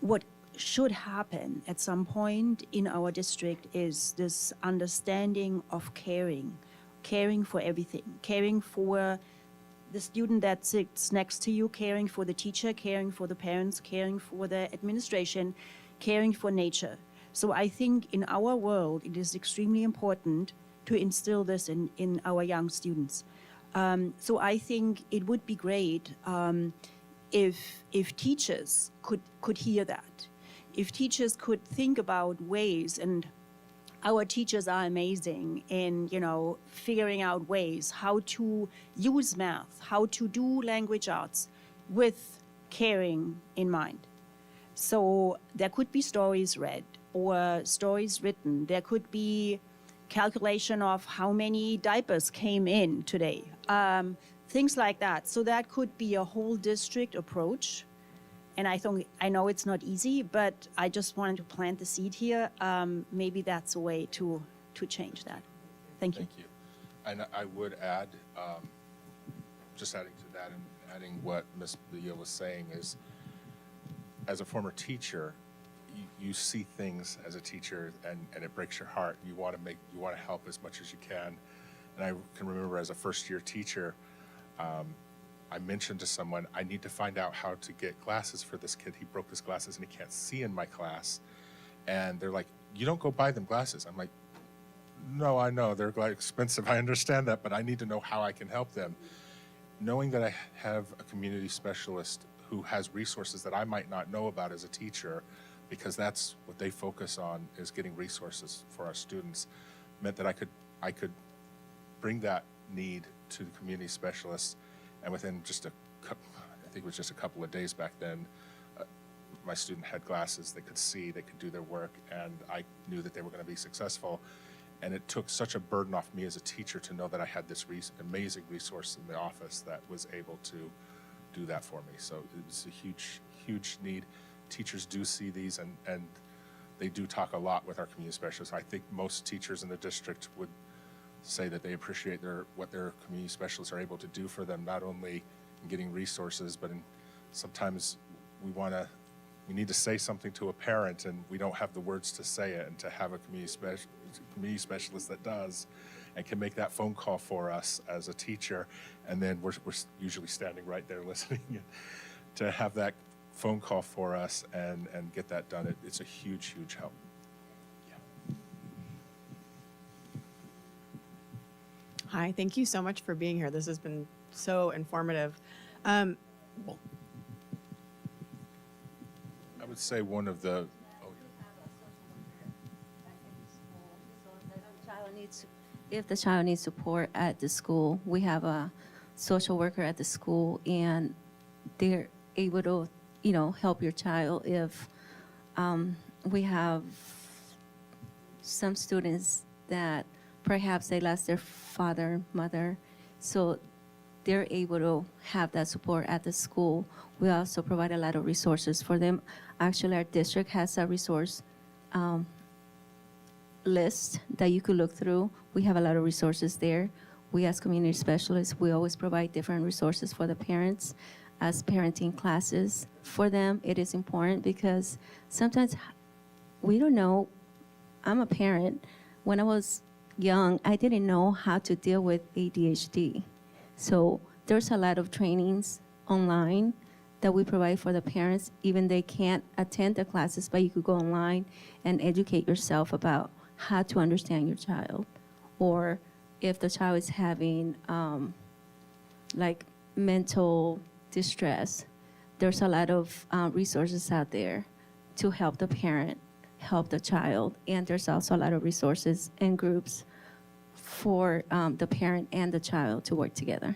what should happen at some point in our district is this understanding of caring for everything, caring for the student that sits next to you, caring for the teacher, caring for the parents, caring for the administration, caring for nature. So I think in our world, it is extremely important to instill this in our young students. So I think it would be great if teachers could hear that, if teachers could think about ways, and our teachers are amazing in, figuring out ways how to use math, how to do language arts with caring in mind. So there could be stories read or stories written. There could be calculation of how many diapers came in today, things like that. So that could be a whole district approach. And I know it's not easy, but I just wanted to plant the seed here. Maybe that's a way to change that. Thank you. Thank you. And I would add, just adding to that and adding what Ms. Villa was saying is, as a former teacher, you see things as a teacher and it breaks your heart. You want to help as much as you can. And I can remember as a first-year teacher, I mentioned to someone, I need to find out how to get glasses for this kid. He broke his glasses and he can't see in my class. And they're like, you don't go buy them glasses. I'm like, no, I know, they're expensive. I understand that, but I need to know how I can help them. Knowing that I have a community specialist who has resources that I might not know about as a teacher, because that's what they focus on, is getting resources for our students, meant that I could bring that need to the community specialists. And within just I think it was just a couple of days back then, my student had glasses, they could see, they could do their work, and I knew that they were going to be successful. And it took such a burden off me as a teacher to know that I had this amazing resource in the office that was able to do that for me. So it was a huge, huge need. Teachers do see these, and they do talk a lot with our community specialists. I think most teachers in the district would say that they appreciate what their community specialists are able to do for them, not only in getting resources, but sometimes we need to say something to a parent and we don't have the words to say it, and to have a community specialist that does and can make that phone call for us as a teacher, and then we're usually standing right there listening, to have that phone call for us and get that done. It's a huge, huge help. Hi, thank you so much for being here. This has been so informative. I would say one of the, if the child needs support at the school, we have a social worker at the school, and they're able to, help your child. If we have some students that perhaps they lost their father, mother, so they're able to have that support at the school. We also provide a lot of resources for them. Actually, our district has a resource list that you could look through. We have a lot of resources there. We, as community specialists, we always provide different resources for the parents as parenting classes for them. It is important because sometimes we don't know. I'm a parent. When I was young, I didn't know how to deal with ADHD. So there's a lot of trainings online that we provide for the parents. Even they can't attend the classes, but you could go online and educate yourself about how to understand your child. Or if the child is having like mental distress, there's a lot of resources out there to help the parent, help the child. And there's also a lot of resources and groups for the parent and the child to work together.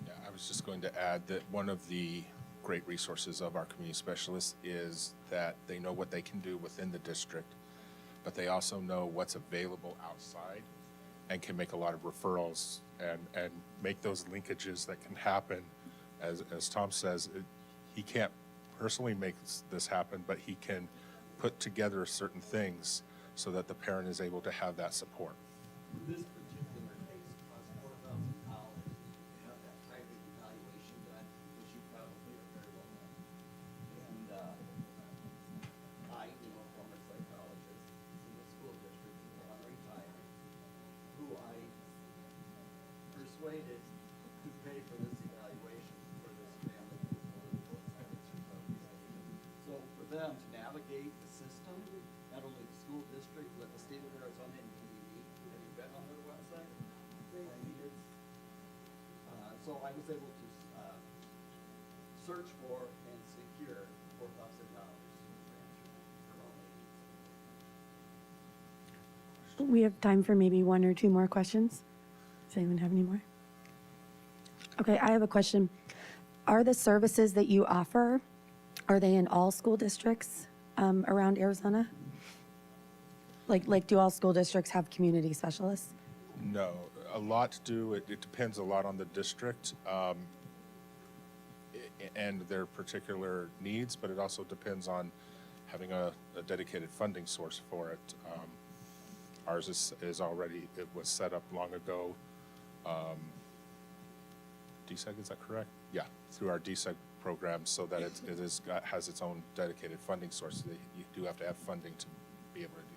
Yeah, I was just going to add that one of the great resources of our community specialists is that they know what they can do within the district, but they also know what's available outside and can make a lot of referrals and make those linkages that can happen. As Tom says, he can't personally make this happen, but he can put together certain things so that the parent is able to have that support. For this particular case, them to navigate the system, not only the school district, but the state of Arizona and DDE. Have you been on their website? I mean, it's, so I was able to search for and secure $4,000 for all agencies. We have time for maybe one or two more questions. Does anyone have any more? Okay, I have a question. Are the services that you offer, are they in all school districts around Arizona? Like do all school districts have community specialists? No, a lot do. It depends a lot on the district and their particular needs, but it also depends on having a dedicated funding source for it. Ours is already, it was set up long ago. DSEG, is that correct? Yeah, through our DSEG program, so that has its own dedicated funding source. So you do have to have funding to be able to do this.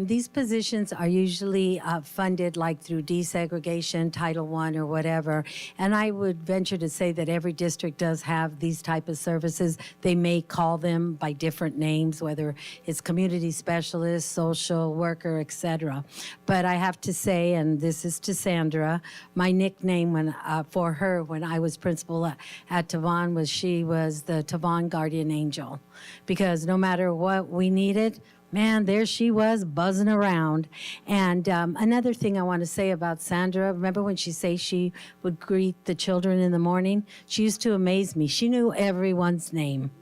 These positions are usually funded like through desegregation, Title I, or whatever. And I would venture to say that every district does have these type of services. They may call them by different names, whether it's community specialist, social worker, etc. But I have to say, and this is to Sandra, my nickname for her when I was principal at Tavon was she was the Tavon Guardian Angel. Because no matter what we needed, man, there she was buzzing around. And another thing I want to say about Sandra, remember when she said she would greet the children in the morning? She used to amaze me. She knew everyone's name.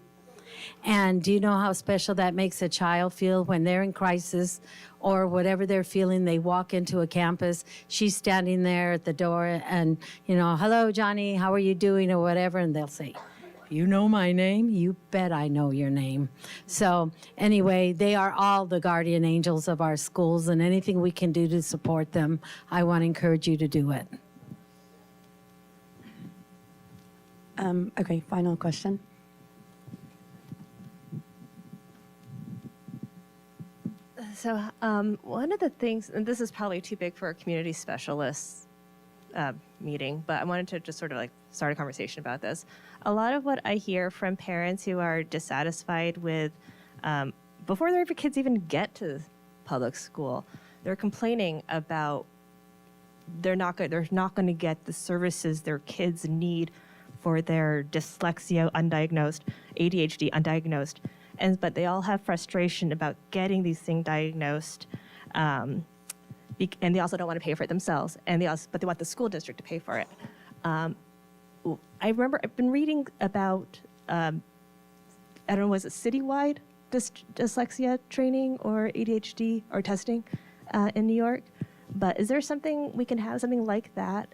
And do you know how special that makes a child feel when they're in crisis or whatever they're feeling? They walk into a campus, she's standing there at the door and, hello, Johnny, how are you doing, or whatever, and they'll say, you know my name? You bet I know your name. So anyway, they are all the guardian angels of our schools, and anything we can do to support them, I want to encourage you to do it. Okay, final question. So one of the things, and this is probably too big for a community specialist meeting, but I wanted to just sort of like start a conversation about this. A lot of what I hear from parents who are dissatisfied with, before their kids even get to public school, they're complaining about they're not going to get the services their kids need for their dyslexia undiagnosed, ADHD undiagnosed, but they all have frustration about getting these things diagnosed. And they also don't want to pay for it themselves, but they want the school district to pay for it. I remember I've been reading about, I don't know, was it citywide dyslexia training or ADHD or testing in New York? But is there something we can have, something like that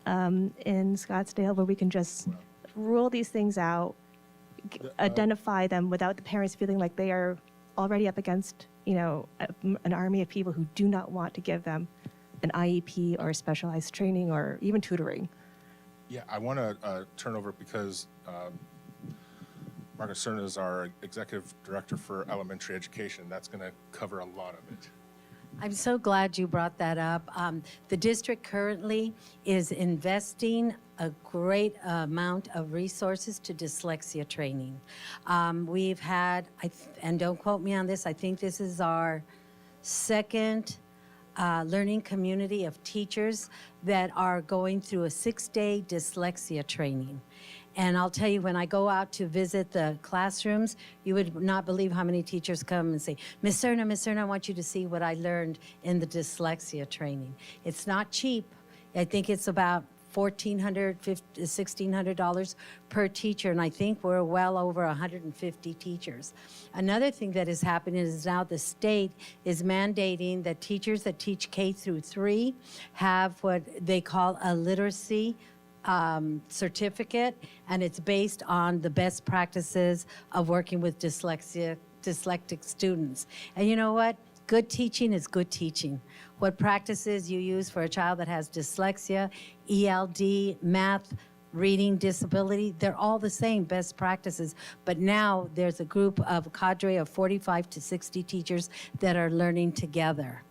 in Scottsdale where we can just rule these things out, identify them without the parents feeling like they are already up against an army of people who do not want to give them an IEP or specialized training or even tutoring? Yeah, I want to turn over because Margaret Cerna is our Executive Director for Elementary Education. That's going to cover a lot of it. I'm so glad you brought that up. The district currently is investing a great amount of resources to dyslexia training. We've had, and don't quote me on this, I think this is our second learning community of teachers that are going through a 6-day dyslexia training. And I'll tell you, when I go out to visit the classrooms, you would not believe how many teachers come and say, Miss Cerna, I want you to see what I learned in the dyslexia training. It's not cheap. I think it's about $1,400, $1,600 per teacher, and I think we're well over 150 teachers. Another thing that is happening is now the state is mandating that teachers that teach K through 3 have what they call a literacy certificate, and it's based on the best practices of working with dyslexic students. And you know what? Good teaching is good teaching. What practices you use for a child that has dyslexia, ELD, math, reading disability, they're all the same best practices. But now there's a cadre of 45 to 60 teachers that are learning together.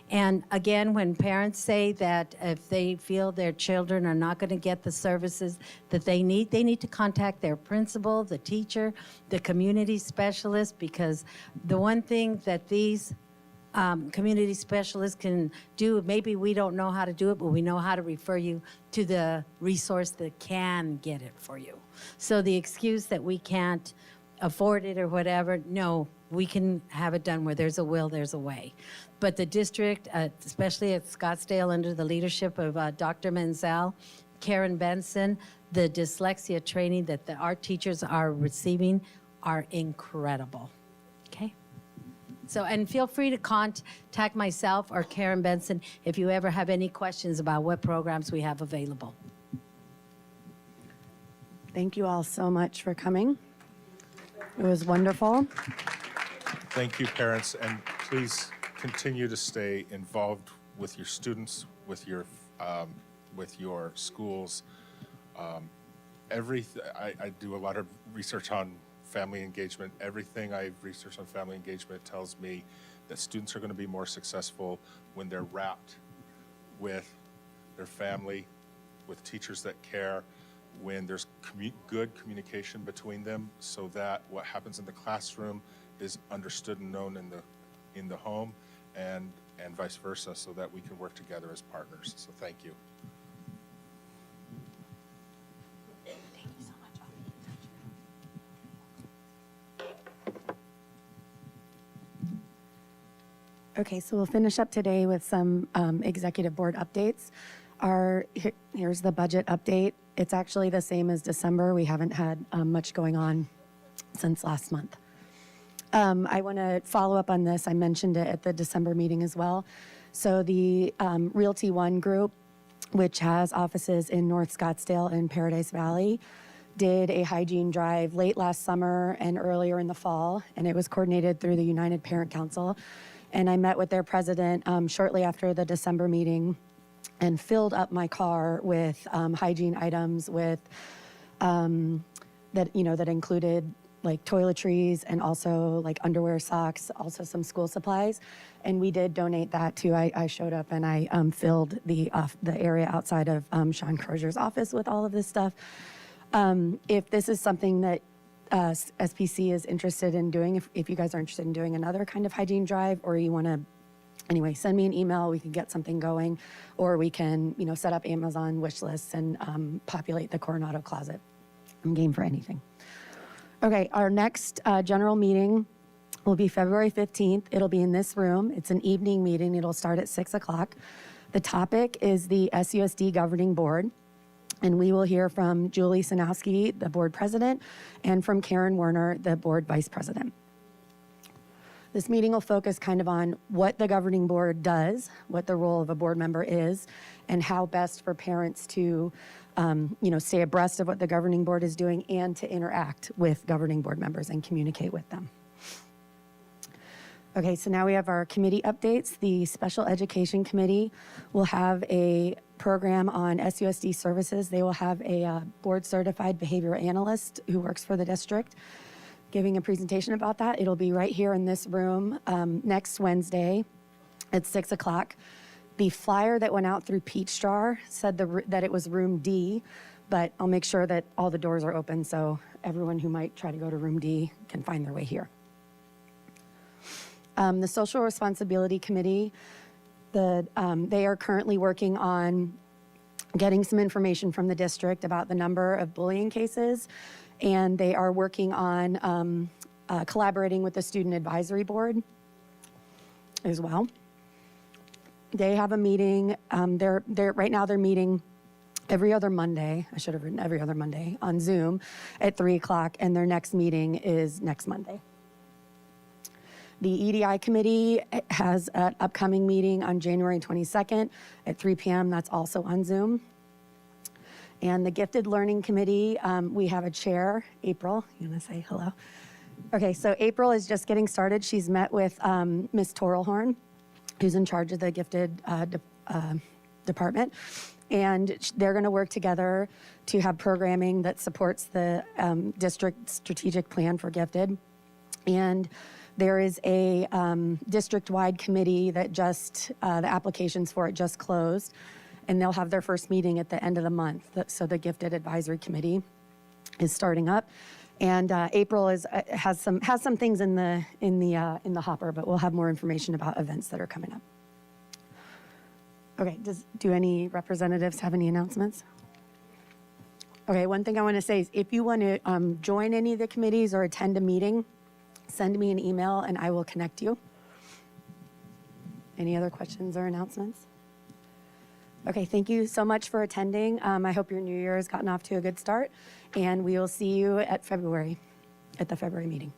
And again, when parents say that if they feel their children are not going to get the services that they need to contact their principal, the teacher, the community specialist, because the one thing that these community specialists can do, maybe we don't know how to do it, but we know how to refer you to the resource that can get it for you. So the excuse that we can't afford it or whatever, no, we can have it done. Where there's a will, there's a way. But the district, especially at Scottsdale under the leadership of Dr. Menzel, Karen Benson, the dyslexia training that our teachers are receiving are incredible. Okay? So, and feel free to contact myself or Karen Benson if you ever have any questions about what programs we have available. Thank you all so much for coming. It was wonderful. Thank you, parents, and please continue to stay involved with your students, with your schools. I do a lot of research on family engagement. Everything I've researched on family engagement tells me that students are going to be more successful when they're wrapped with their family, with teachers that care, when there's good communication between them, so that what happens in the classroom is understood and known in the home, and vice versa, so that we can work together as partners. So thank you. Okay, so we'll finish up today with some executive board updates. Here's the budget update. It's actually the same as December. We haven't had much going on since last month. I want to follow up on this. I mentioned it at the December meeting as well. So the Realty One group, which has offices in North Scottsdale and Paradise Valley, did a hygiene drive late last summer and earlier in the fall, and it was coordinated through the United Parent Council. And I met with their president shortly after the December meeting and filled up my car with hygiene items that included like toiletries and also like underwear, socks, also some school supplies. And we did donate that too. I showed up and I filled the area outside of Sean Crozier's office with all of this stuff. If this is something that SPC is interested in doing, if you guys are interested in doing another kind of hygiene drive, or you want to, anyway, send me an email, we can get something going, or we can, set up Amazon wish lists and populate the Coronado closet. I'm game for anything. Okay, our next general meeting will be February 15th. It'll be in this room. It's an evening meeting. It'll start at 6 o'clock. The topic is the SUSD Governing Board. And we will hear from Julie Sanowski, the board president, and from Karen Werner, the board vice president. This meeting will focus kind of on what the governing board does, what the role of a board member is, and how best for parents to, stay abreast of what the governing board is doing and to interact with governing board members and communicate with them. Okay, so now we have our committee updates. The Special Education Committee will have a program on SUSD services. They will have a board-certified behavior analyst who works for the district giving a presentation about that. It'll be right here in this room next Wednesday at 6 o'clock. The flyer that went out through Peach Jar said that it was room D, but I'll make sure that all the doors are open so everyone who might try to go to room D can find their way here. The Social Responsibility Committee, they are currently working on getting some information from the district about the number of bullying cases, and they are working on collaborating with the Student Advisory Board as well. They have a meeting. Right now they're meeting every other Monday. I should have written every other Monday on Zoom at 3 o'clock, and their next meeting is next Monday. The EDI committee has an upcoming meeting on January 22nd at 3 p.m. That's also on Zoom. And the Gifted Learning Committee, we have a chair, April. You want to say hello? Okay, so April is just getting started. She's met with Ms. Torelhorn, who's in charge of the Gifted department. And they're going to work together to have programming that supports the district strategic plan for Gifted. And There is a district-wide committee that the applications for it just closed, and they'll have their first meeting at the end of the month. So the Gifted Advisory Committee is starting up, and April has some things in the hopper, but we'll have more information about events that are coming up. Okay, do any representatives have any announcements? Okay, one thing I want to say is if you want to join any of the committees or attend a meeting, send me an email and I will connect you. Any other questions or announcements? Okay, thank you so much for attending. I hope your new year has gotten off to a good start, and we will see you at the February meeting.